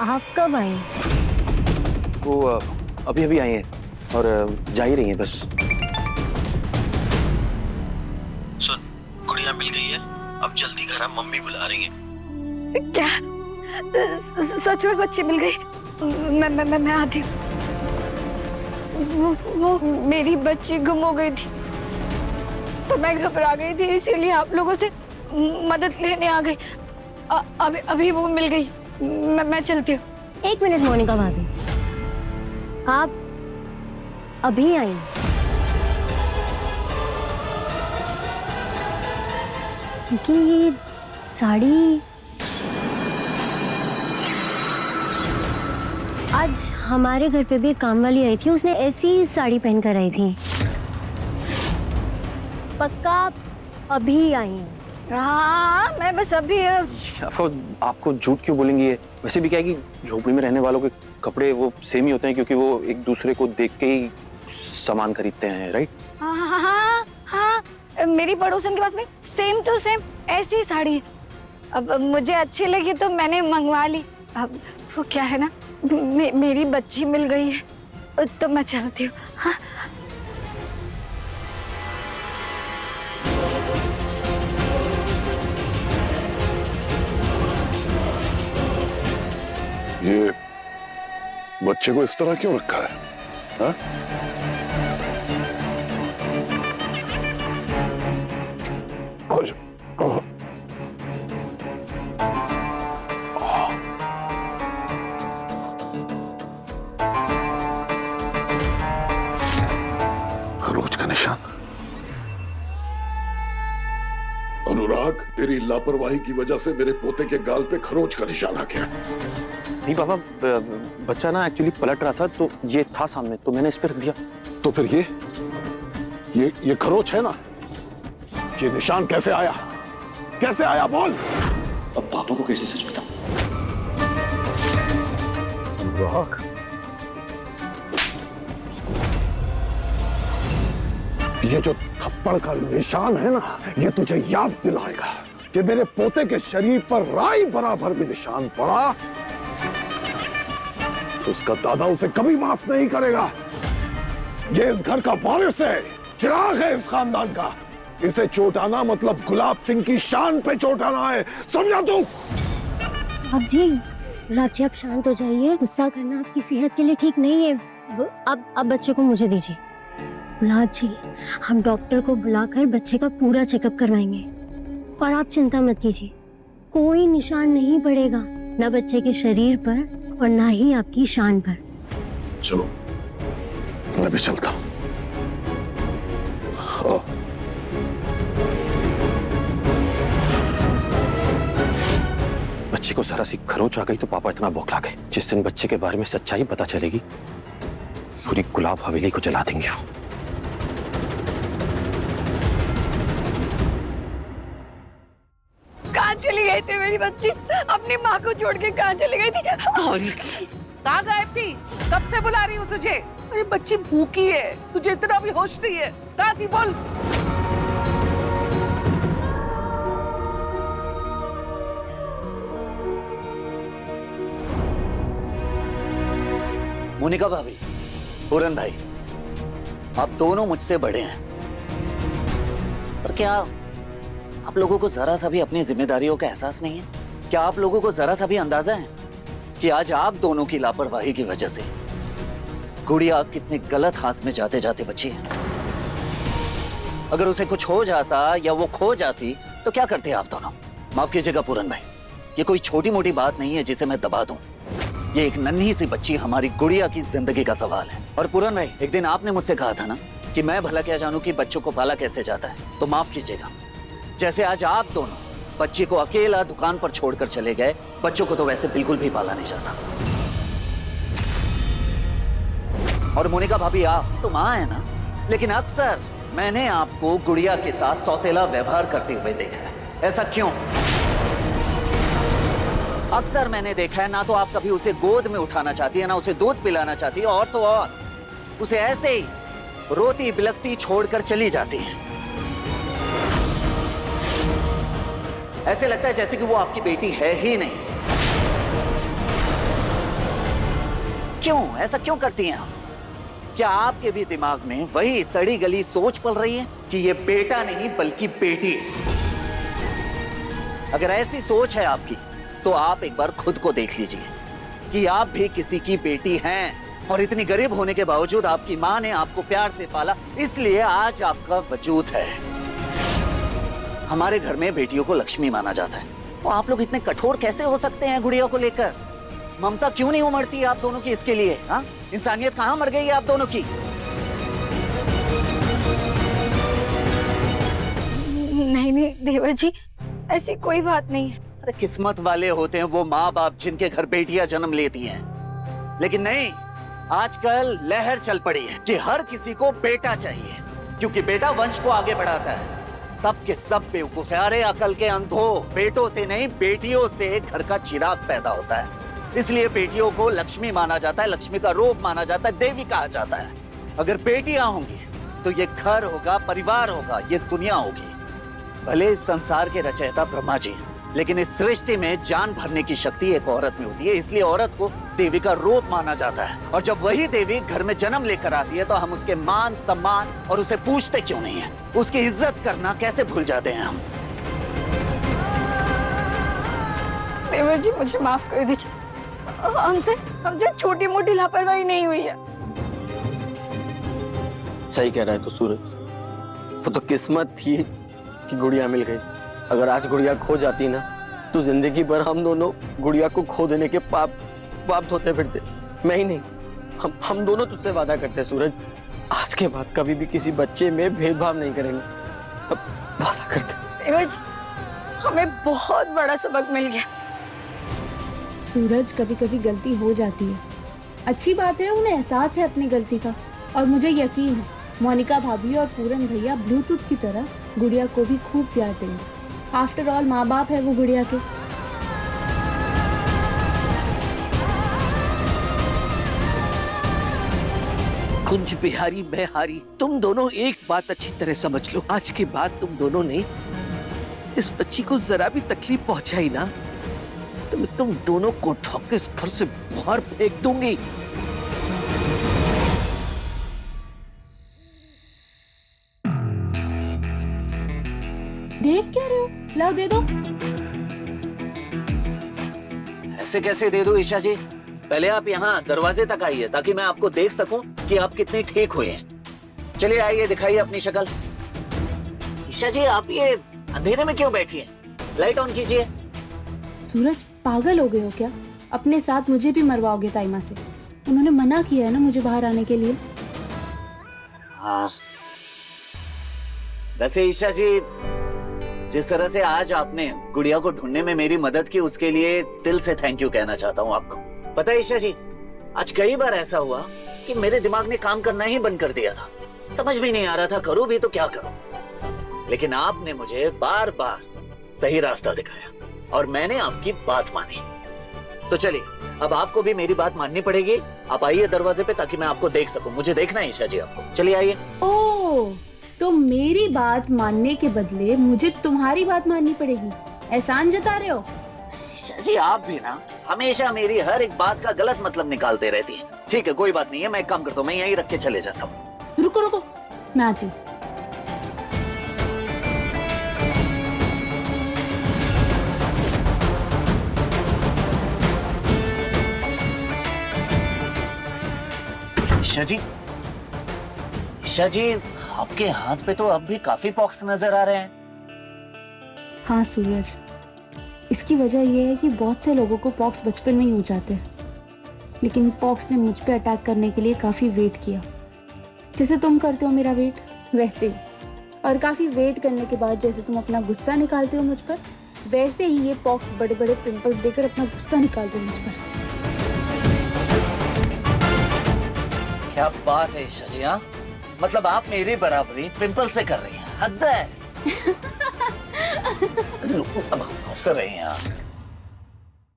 आप कब आए? वो अभी अभी आई हैं और जा ही रही हैं बस। सुन, गुड़िया मिल गई है, अब जल्दी घर आ, मम्मी बुला रही हैं। क्या सच में बच्ची मिल गई? मैं आती हूँ। वो मेरी बच्ची गुम हो गई थी तो मैं घबरा गई थी, इसीलिए आप लोगों से मदद लेने आ गई। अभी वो मिल गई। मैं चलती हूँ। एक मिनट मोनिका भाभी, आप अभी आई? क्योंकि ये साड़ी आज हमारे घर पे भी एक काम वाली आई थी, उसने ऐसी साड़ी पहन कर आई थी। पक्का आप अभी आई हैं? हाँ, मैं बस अभी। आपको झूठ क्यों बोलेंगी? ये वैसे भी क्या है कि झोपड़ी में रहने वालों के कपड़े वो सेम ही होते हैं, क्योंकि वो एक दूसरे को देख के ही सामान खरीदते हैं, राइट? हाँ हाँ हाँ हाँ, मेरी पड़ोसन के पास में सेम टू सेम ऐसी ही साड़ी है। अब मुझे अच्छी लगी तो मैंने मंगवा ली। अब वो क्या है ना, मेरी बच्ची मिल गई है तो मैं चलती हूँ। हाँ। ये बच्चे को इस तरह क्यों रखा है? हा? खरोच का निशान। अनुराग, तेरी लापरवाही की वजह से मेरे पोते के गाल पे खरोच का निशान आ गया। नहीं पापा, बच्चा ना एक्चुअली पलट रहा था तो ये था सामने तो मैंने इस पे रख दिया। तो फिर ये खरोच है ना? ये निशान कैसे आया? कैसे आया बोल? अब पापा को कैसे सच बताऊं? अनुराग, ये जो थप्पड़ का निशान है ना, ये तुझे याद दिलाएगा कि मेरे पोते के शरीर पर राई बराबर भी निशान पड़ा तो उसका दादा उसे कभी माफ नहीं करेगा। ये इस घर का वारिस है, चिराग है इस खानदान का। इसे चोट आना मतलब गुलाब सिंह की शान पे चोट आना है, समझा तू? आप जी आप शांत हो जाइए। गुस्सा करना आपकी सेहत के लिए ठीक नहीं है। अब बच्चे को मुझे दीजिए। गुलाब जी, हम डॉक्टर को बुलाकर बच्चे का पूरा चेकअप करवाएंगे और आप चिंता मत कीजिए, कोई निशान नहीं पड़ेगा, ना बच्चे के शरीर पर और ना ही आपकी शान पर। चलो, मैं भी चलता हूं। बच्चे को जरा सी खरोच आ गई तो पापा इतना बौखला गए। जिस दिन बच्चे के बारे में सच्चाई पता चलेगी, पूरी गुलाब हवेली को जला देंगे वो। कहाँ चली गई थी मेरी बच्ची? अपनी माँ को छोड़ के कहाँ चली गई थी? कहाँ गायब थी? कब से बुला रही हूँ तुझे? अरे बच्ची भूखी है, तुझे इतना भी होश नहीं है। कहाँ थी बोल? मोनिका भाभी, पूरन भाई, आप दोनों मुझसे बड़े हैं, पर क्या आप लोगों को जरा सा भी अपनी जिम्मेदारियों का एहसास नहीं है? क्या आप लोगों को जरा सा भी अंदाजा है कि आज आप दोनों की लापरवाही की वजह से गुड़िया कितने गलत हाथ में जाते जाते बची है? अगर उसे कुछ हो जाता या वो खो जाती तो क्या करते आप दोनों? माफ कीजिएगा पूरन भाई, ये कोई छोटी मोटी बात नहीं है जिसे मैं दबा दूं। ये एक नन्ही सी बच्ची हमारी गुड़िया की जिंदगी का सवाल है। और पूरन भाई, एक दिन आपने मुझसे कहा था ना कि मैं भला क्या जानूं कि बच्चों को पाला कैसे जाता है, तो माफ कीजिएगा, जैसे आज आप दोनों बच्चे को अकेला दुकान पर छोड़कर चले गए, बच्चों को तो वैसे बिल्कुल भी पाला नहीं जाता। और मोनिका भाभी, आप तो मां है ना, लेकिन अक्सर मैंने आपको गुड़िया के साथ सौतेला व्यवहार करते हुए देखा है। ऐसा क्यों? अक्सर मैंने देखा है ना तो आप कभी उसे गोद में उठाना चाहती है, ना उसे दूध पिलाना चाहती है, और तो और उसे ऐसे ही रोती बिलखती छोड़कर चली जाती है। ऐसे लगता है जैसे कि वो आपकी बेटी है ही नहीं। क्यों ऐसा क्यों करती हैं आप? क्या आपके भी दिमाग में वही सड़ी गली सोच पल रही है कि ये बेटा नहीं बल्कि बेटी है? अगर ऐसी सोच है आपकी तो आप एक बार खुद को देख लीजिए कि आप भी किसी की बेटी हैं और इतनी गरीब होने के बावजूद आपकी माँ ने आपको प्यार से पाला, इसलिए आज आपका वजूद है। हमारे घर में बेटियों को लक्ष्मी माना जाता है, और आप लोग इतने कठोर कैसे हो सकते हैं गुड़िया को लेकर? ममता क्यों नहीं उमड़ती आप दोनों की इसके लिए? हाँ, इंसानियत कहाँ मर गई है आप दोनों की? नहीं नहीं देवर जी, ऐसी कोई बात नहीं है। अरे किस्मत वाले होते हैं वो माँ बाप जिनके घर बेटियां जन्म लेती हैं, लेकिन नहीं, आजकल लहर चल पड़ी है कि हर किसी को बेटा चाहिए, क्योंकि बेटा वंश को आगे बढ़ाता है। सब के सब बेवकूफ है। अरे अकल के अंधों, बेटों से नहीं बेटियों से घर का चिराग पैदा होता है, इसलिए बेटियों को लक्ष्मी माना जाता है, लक्ष्मी का रूप माना जाता है, देवी कहा जाता है। अगर बेटियां होंगी तो ये घर होगा, परिवार होगा, ये दुनिया होगी। भले इस संसार के रचयिता ब्रह्मा जी, लेकिन इस सृष्टि में जान भरने की शक्ति एक औरत में होती है, इसलिए औरत को देवी का रूप माना जाता है। और जब वही देवी घर में जन्म लेकर आती है तो हम उसके मान सम्मान और उसे पूछते क्यों नहीं है? उसकी इज्जत करना कैसे भूल जाते हैं हम? देवर जी मुझे माफ कर दीजिए, हमसे छोटी मोटी लापरवाही नहीं हुई है। सही कह रहा है तो सूरज, वो तो किस्मत थी कि गुड़िया मिल गई। अगर आज गुड़िया खो जाती ना तो जिंदगी भर हम दोनों गुड़िया को खो देने के पाप धोते फिरते। मैं ही नहीं, हम दोनों तुझसे वादा करते हैं सूरज, आज के बाद कभी भी किसी बच्चे में भेदभाव नहीं करेंगे। अब वादा करते। देवर जी हमें बहुत बड़ा सबक मिल गया। सूरज, कभी कभी गलती हो जाती है, अच्छी बात है, उन्हें एहसास है अपनी गलती का, और मुझे यकीन है मोनिका भाभी और पूरन भैया ब्लूटूथ की तरह गुड़िया को भी खूब प्यार देंगे। आफ्टर ऑल माँ बाप है वो गुड़िया के। कुंज बिहारी मैं हारी, तुम दोनों एक बात अच्छी तरह समझ लो, आज के बाद तुम दोनों ने इस बच्ची को जरा भी तकलीफ पहुंचाई ना तो मैं तुम दोनों को उठा के इस घर से बाहर फेंक दूंगी। देख क्या रहे हो? लाओ दे दो। ऐसे कैसे दे दो ईशा जी? पहले आप यहाँ दरवाजे तक आइए ताकि मैं आपको देख सकूं कि आप कितने ठीक हुए हैं। चलिए आइए, दिखाइए अपनी शक्ल। ईशा जी आप ये अंधेरे में क्यों बैठी हैं? लाइट ऑन कीजिए। सूरज, पागल हो गए हो क्या? अपने साथ मुझे भी मरवाओगे ताइमा से? उन्होंने मना किया है ना मुझे बाहर आने के लिए। हाँ, वैसे ईशा जी जिस तरह से आज आपने गुड़िया को ढूंढने में मेरी मदद की उसके लिए दिल से थैंक यू कहना चाहता हूँ आपको। पता है ईशा जी, आज कई बार ऐसा हुआ कि मेरे दिमाग ने काम करना ही बंद कर दिया था, समझ भी नहीं आ रहा था करूँ भी तो क्या करूँ, लेकिन आपने मुझे बार बार सही रास्ता दिखाया और मैंने आपकी बात मानी। तो चलिए अब आपको भी मेरी बात माननी पड़ेगी। आप आइए दरवाजे पे ताकि मैं आपको देख सकूं। मुझे देखना है ईशा जी आपको। चलिए आइए। ओह, तो मेरी बात मानने के बदले मुझे तुम्हारी बात माननी पड़ेगी, एहसान जता रहे हो? ईशा जी आप भी ना हमेशा मेरी हर एक बात का गलत मतलब निकालते रहती हैं। ठीक है कोई बात नहीं है, मैं एक काम करता हूँ, मैं यहीं रख के चले जाता हूँ। रुको रुको, मैं आती हूँ। ईशा जी, ईशा जी आपके हाथ पे तो अब भी काफी पॉक्स नजर आ रहे हैं। हाँ सूरज, इसकी वजह यह है कि बहुत से लोगों को पॉक्स बचपन में ही हो जाते हैं, लेकिन पॉक्स ने मुझ पे अटैक करने के लिए काफी वेट किया, जैसे तुम करते हो मेरा वेट वैसे ही। और काफी वेट करने के बाद जैसे तुम अपना गुस्सा निकालते हो मुझ पर, वैसे ही ये पॉक्स बड़े बड़े पिंपल्स देकर अपना गुस्सा निकाल रहे हो मुझ पर। क्या बात है ईशा जी, हाँ मतलब आप मेरी बराबरी पिंपल से कर रही हैं, हद है। अब हंस रही हैं आप।